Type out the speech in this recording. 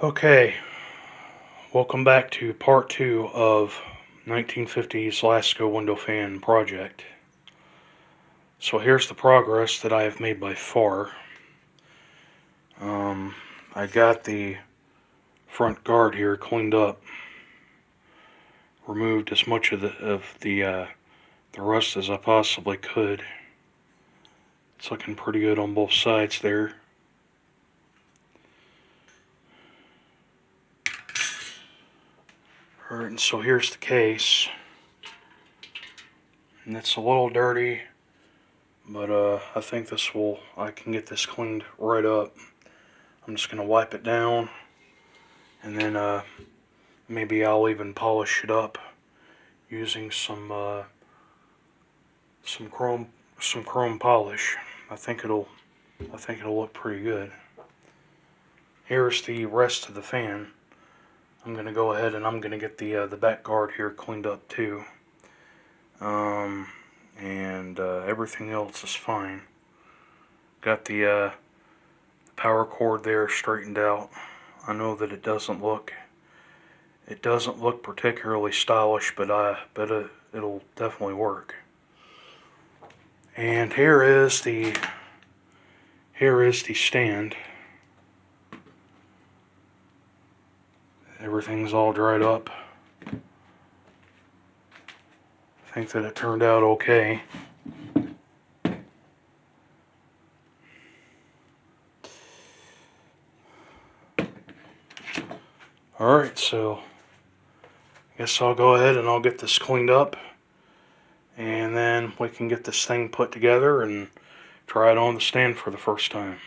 Okay, welcome back to part 2 of 1950s Lasko window fan project. So here's the progress that I have made by far. I got the front guard here cleaned up, removed as much of the rust as I possibly could. It's looking pretty good on both sides there. Alright, and so here's the case. And it's a little dirty, but I think I can get this cleaned right up. I'm just going to wipe it down, and then maybe I'll even polish it up using some chrome polish. I think it'll look pretty good. Here's the rest of the fan. I'm going to go ahead and I'm going to get the back guard here cleaned up too. And everything else is fine. Got the power cord there straightened out. I know that it doesn't look particularly stylish, but I bet it'll definitely work. And here is the stand. Everything's all dried up. I think that it turned out okay. Alright, so I guess I'll go ahead and I'll get this cleaned up, and then we can get this thing put together and try it on the stand for the first time.